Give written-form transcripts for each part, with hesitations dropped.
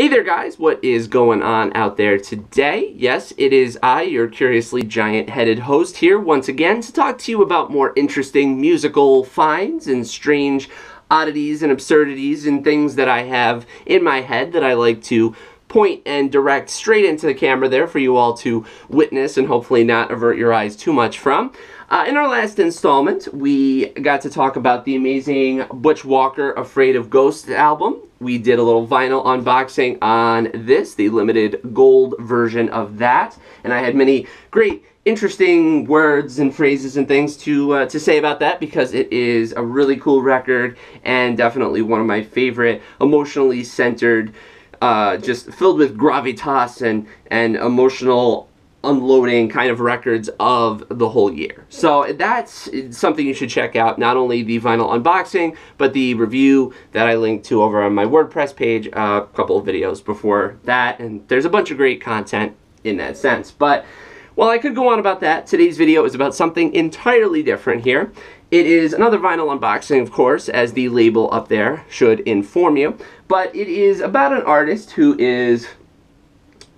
Hey there guys, what is going on out there today? Yes, it is I, your curiously giant-headed host here once again to talk to you about more interesting musical finds and strange oddities and absurdities and things that I have in my head that I like to point and direct straight into the camera there for you all to witness and hopefully not avert your eyes too much from. In our last installment, we got to talk about the amazing Butch Walker Afraid of Ghosts album. We did a little vinyl unboxing on this, the limited gold version of that, and I had many great, interesting words and phrases and things to say about that because it is a really cool record and definitely one of my favorite, emotionally centered, just filled with gravitas and emotional unloading kind of records of the whole year. So that's something you should check out, not only the vinyl unboxing, but the review that I linked to over on my WordPress page a couple of videos before that, and there's a bunch of great content in that sense. But while I could go on about that, today's video is about something entirely different here. It is another vinyl unboxing, of course, as the label up there should inform you, but it is about an artist who is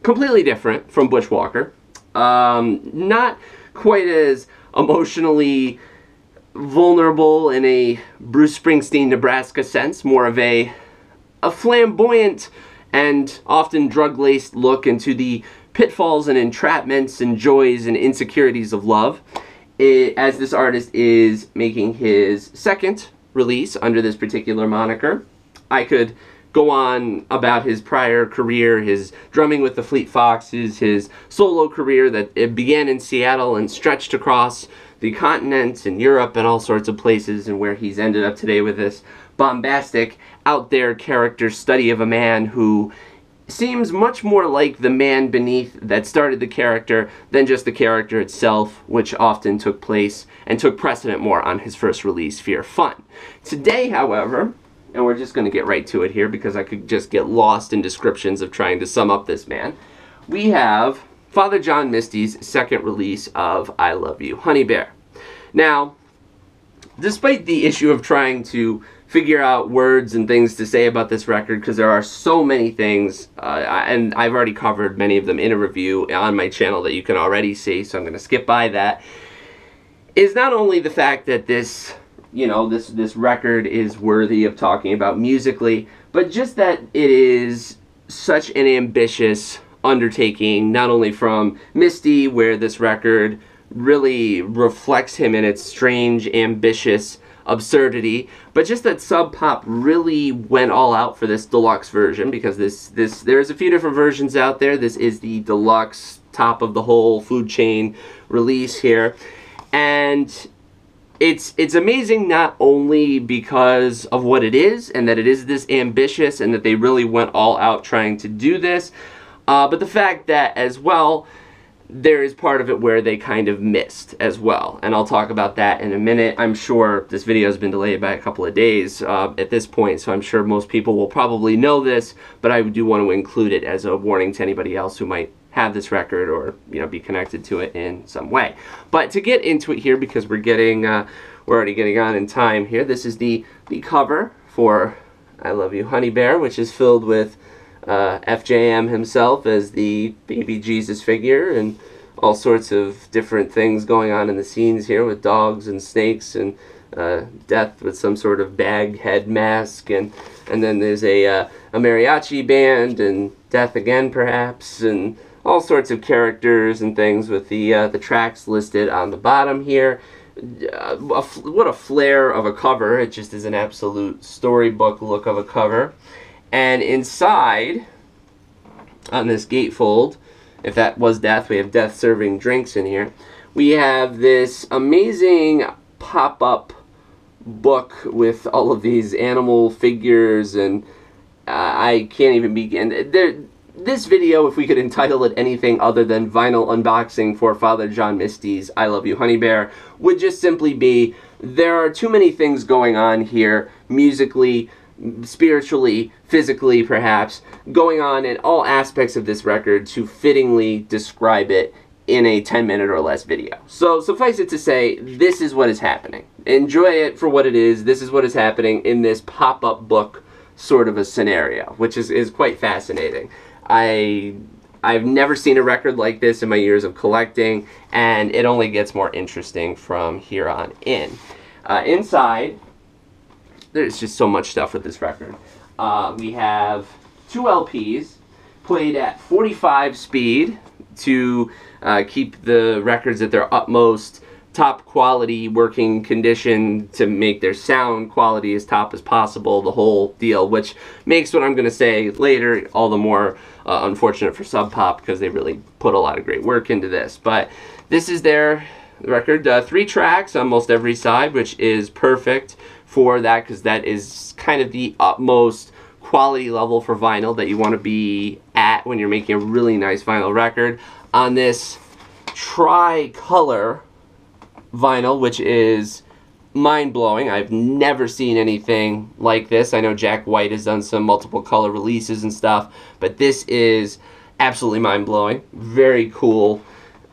completely different from Butch Walker. Not quite as emotionally vulnerable in a Bruce Springsteen, Nebraska sense, more of a flamboyant and often drug-laced look into the pitfalls and entrapments and joys and insecurities of love, as this artist is making his second release under this particular moniker. I could go on about his prior career, his drumming with the Fleet Foxes, his solo career that it began in Seattle and stretched across the continent and Europe and all sorts of places, and where he's ended up today with this bombastic, out there character study of a man who seems much more like the man beneath that started the character than just the character itself, which often took place and took precedent more on his first release, Fear Fun. Today, however, and we're just going to get right to it here because I could just get lost in descriptions of trying to sum up this man. We have Father John Misty's second release of I Love You, Honeybear. Now, despite the issue of trying to figure out words and things to say about this record, because there are so many things, and I've already covered many of them in a review on my channel that you can already see, so I'm going to skip by that, is not only the fact that this record is worthy of talking about musically, but just that it is such an ambitious undertaking, not only from Misty, where this record really reflects him in its strange, ambitious absurdity, but just that Sub Pop really went all out for this deluxe version, because there's a few different versions out there. This is the deluxe, top of the whole food chain release here, and it's amazing not only because of what it is, and that it is this ambitious, and that they really went all out trying to do this, but the fact that, as well, there is part of it where they kind of missed as well, and I'll talk about that in a minute. I'm sure this video has been delayed by a couple of days at this point, so I'm sure most people will probably know this, but I do want to include it as a warning to anybody else who might have this record or be connected to it in some way. But to get into it here, because we're already getting on in time here, this is the cover for I Love You, Honeybear, which is filled with FJM himself as the baby Jesus figure and all sorts of different things going on in the scenes here with dogs and snakes and Death with some sort of bag head mask, and then there's a mariachi band and Death again perhaps, and all sorts of characters and things with the tracks listed on the bottom here. What a flair of a cover. It just is an absolute storybook look of a cover. And inside, on this gatefold, if that was Death, we have Death serving drinks in here. We have this amazing pop-up book with all of these animal figures, and I can't even begin. This video, if we could entitle it anything other than vinyl unboxing for Father John Misty's I Love You, Honeybear, would just simply be, there are too many things going on here, musically, spiritually, physically perhaps, going on in all aspects of this record to fittingly describe it in a 10-minute or less video. So suffice it to say, this is what is happening. Enjoy it for what it is. This is what is happening in this pop-up book sort of a scenario, which is quite fascinating. I've never seen a record like this in my years of collecting, and it only gets more interesting from here on in. Inside, there's just so much stuff with this record. We have 2 LPs played at 45 speed to keep the records at their utmost top quality working condition, to make their sound quality as top as possible, the whole deal, which makes what I'm going to say later all the more unfortunate for Sub Pop, because they really put a lot of great work into this. But this is their record, 3 tracks on almost every side, which is perfect for that, because that is kind of the utmost quality level for vinyl that you want to be at when you're making a really nice vinyl record. On this tri-color vinyl, which is mind-blowing. I've never seen anything like this. I know Jack White has done some multiple color releases and stuff, but this is absolutely mind-blowing. Very cool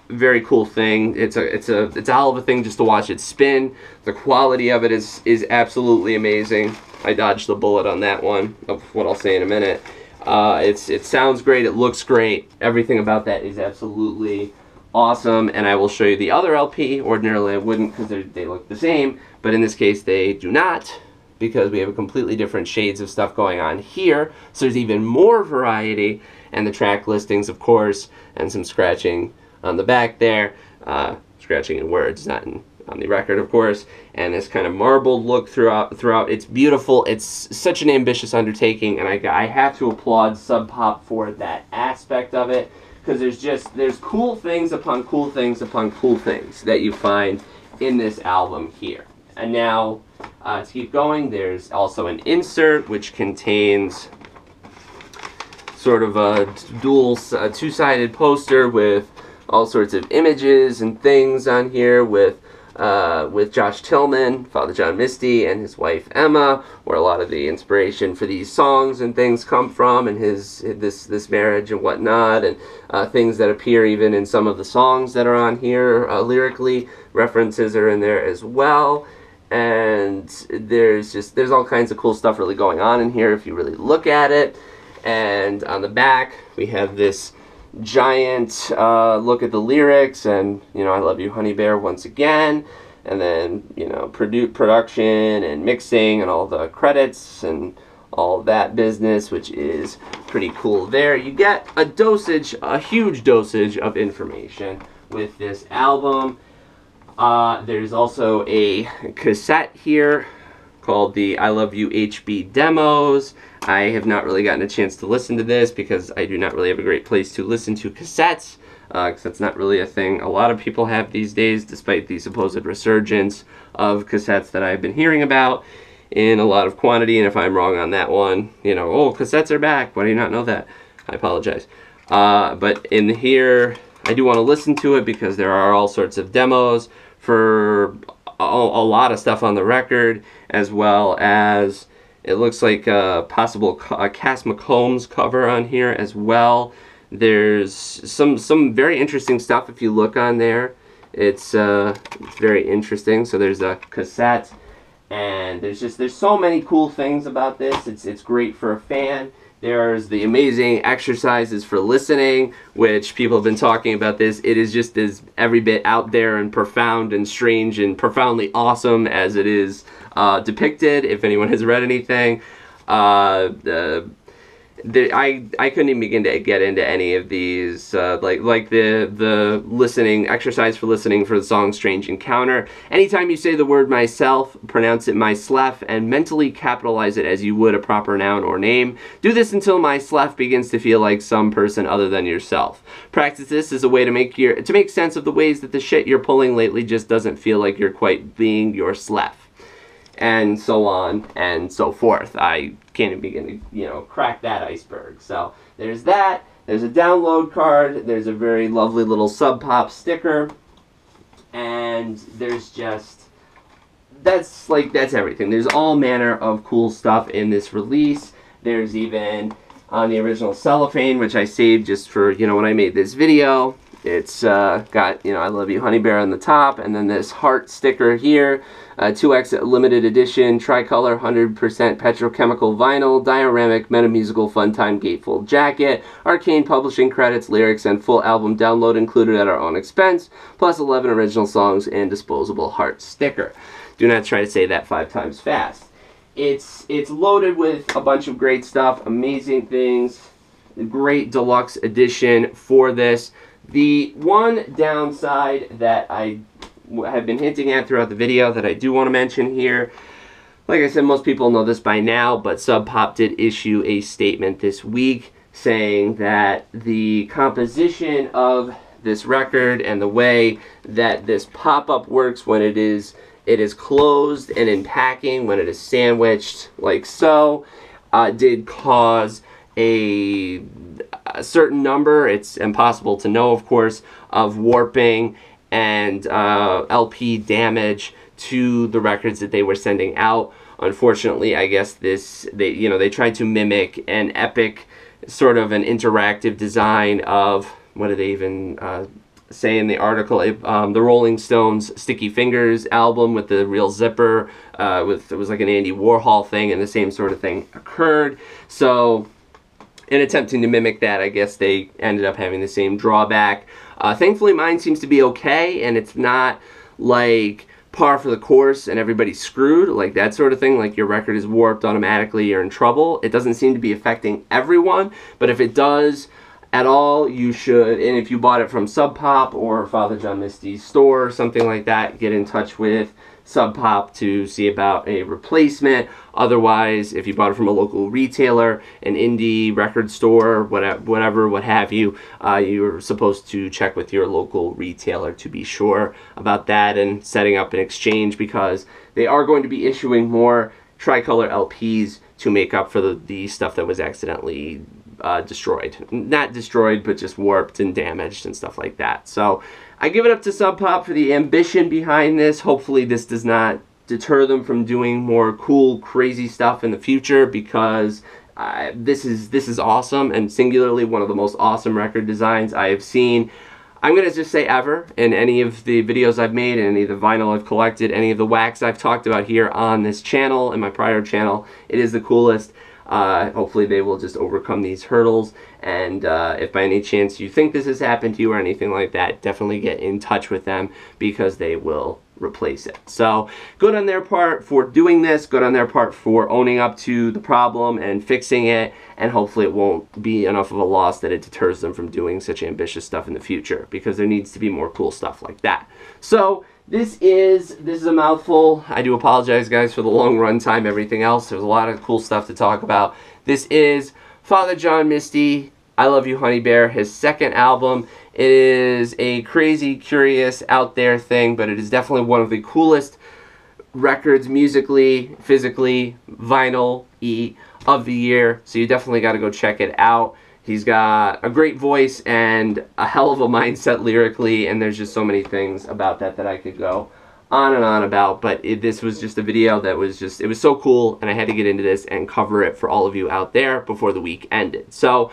thing. It's a hell of a thing just to watch it spin. The quality of it is absolutely amazing. I dodged the bullet on that one, of what I'll say in a minute. It sounds great, it looks great, everything about that is absolutely awesome, and I will show you the other LP. Ordinarily I wouldn't, because they look the same, but in this case they do not, because we have a completely different shades of stuff going on here, so there's even more variety, and the track listings, of course, and some scratching on the back there, scratching in words, not on the record, of course, and this kind of marbled look throughout. It's beautiful. It's such an ambitious undertaking, and I have to applaud Sub Pop for that aspect of it, because there's cool things upon cool things upon cool things that you find in this album here. And now, to keep going, there's also an insert which contains sort of a dual, two-sided poster with all sorts of images and things on here with Josh Tillman, Father John Misty, and his wife Emma, where a lot of the inspiration for these songs and things come from, and this marriage and whatnot, and things that appear even in some of the songs that are on here lyrically. References are in there as well, and there's all kinds of cool stuff really going on in here if you really look at it. And on the back we have this giant look at the lyrics, and I love you, Honeybear, once again, and then production and mixing and all the credits and all that business, which is pretty cool. There you get a huge dosage of information with this album. There's also a cassette here called the I Love You HB Demos. I have not really gotten a chance to listen to this because I do not really have a great place to listen to cassettes, because that's not really a thing a lot of people have these days, despite the supposed resurgence of cassettes that I've been hearing about in a lot of quantity. And if I'm wrong on that one, oh, cassettes are back, why do you not know that? I apologize. But in here, I do want to listen to it because there are all sorts of demos for a lot of stuff on the record, as well as it looks like a possible Cass McCombs cover on here as well. There's some very interesting stuff if you look on there. It's very interesting. So there's a cassette, and there's so many cool things about this. It's great for a fan. There's the amazing exercises for listening, which people have been talking about this. It is just as every bit out there and profound and strange and profoundly awesome as it is depicted, if anyone has read anything. I couldn't even begin to get into any of these, like the listening exercise for listening for the song Strange Encounter. Anytime you say the word myself, pronounce it myslef, and mentally capitalize it as you would a proper noun or name. Do this until myslef begins to feel like some person other than yourself. Practice this as a way to make sense of the ways that the shit you're pulling lately just doesn't feel like you're quite being your slef. And so on and so forth. I can't even begin to, crack that iceberg. So there's that. There's a download card. There's a very lovely little Sub Pop sticker. And there's just, that's everything. There's all manner of cool stuff in this release. There's even on the original cellophane, which I saved just for, when I made this video, It's got, you know, I love you, Honeybear on the top, and then this heart sticker here. 2X limited edition, tricolor, 100% petrochemical vinyl, dioramic, metamusical fun-time gatefold jacket, Arcane publishing credits, lyrics, and full album download included at our own expense, plus 11 original songs and disposable heart sticker. Do not try to say that 5 times fast. It's loaded with a bunch of great stuff, amazing things, great deluxe edition for this. The one downside that I have been hinting at throughout the video that I do want to mention here, like I said, most people know this by now, but Sub Pop did issue a statement this week saying that the composition of this record and the way that this pop-up works when it is closed and in packing, when it is sandwiched like so, did cause a certain number, it's impossible to know of course, of warping and LP damage to the records that they were sending out. Unfortunately, I guess they tried to mimic an epic sort of an interactive design of, what do they even say in the article, the Rolling Stones Sticky Fingers album with the real zipper, it was like an Andy Warhol thing, and the same sort of thing occurred. So in attempting to mimic that, I guess they ended up having the same drawback. Thankfully, mine seems to be okay, and it's not like par for the course and everybody's screwed, like that sort of thing, like your record is warped automatically, you're in trouble. It doesn't seem to be affecting everyone, but if it does at all, you should, and if you bought it from Sub Pop or Father John Misty's store or something like that, get in touch with Sub Pop to see about a replacement. Otherwise, if you bought it from a local retailer, an indie record store, whatever, what have you, you're supposed to check with your local retailer to be sure about that and setting up an exchange, because they are going to be issuing more tricolor LPs to make up for the stuff that was accidentally destroyed. Not destroyed, but just warped and damaged and stuff like that. So I give it up to Sub Pop for the ambition behind this. Hopefully this does not deter them from doing more cool, crazy stuff in the future, because this is awesome, and singularly one of the most awesome record designs I have seen. I'm going to just say ever, in any of the videos I've made, any of the vinyl I've collected, any of the wax I've talked about here on this channel and my prior channel, it is the coolest. Hopefully they will just overcome these hurdles, and if by any chance you think this has happened to you or anything like that, definitely get in touch with them, because they will replace it. So good on their part for doing this, good on their part for owning up to the problem and fixing it, and hopefully it won't be enough of a loss that it deters them from doing such ambitious stuff in the future, because there needs to be more cool stuff like that. So this is a mouthful. I do apologize, guys, for the long run time, everything else. There's a lot of cool stuff to talk about. This is Father John Misty, I Love You, Honeybear, his second album. It is a crazy, curious, out there thing, but it is definitely one of the coolest records musically, physically, vinyl-y of the year. So you definitely got to go check it out. He's got a great voice and a hell of a mindset lyrically, and there's just so many things about that I could go on and on about, but this was just a video that was just, it was so cool, and I had to get into this and cover it for all of you out there before the week ended. So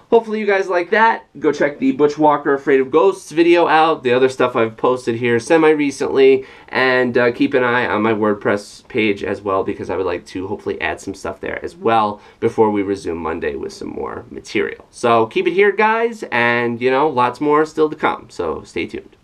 hopefully you guys like that. Go check the Butch Walker Afraid of Ghosts video out, the other stuff I've posted here semi-recently, and keep an eye on my WordPress page as well, because I would like to hopefully add some stuff there as well before we resume Monday with some more material. So keep it here, guys, and, you know, lots more still to come, so stay tuned.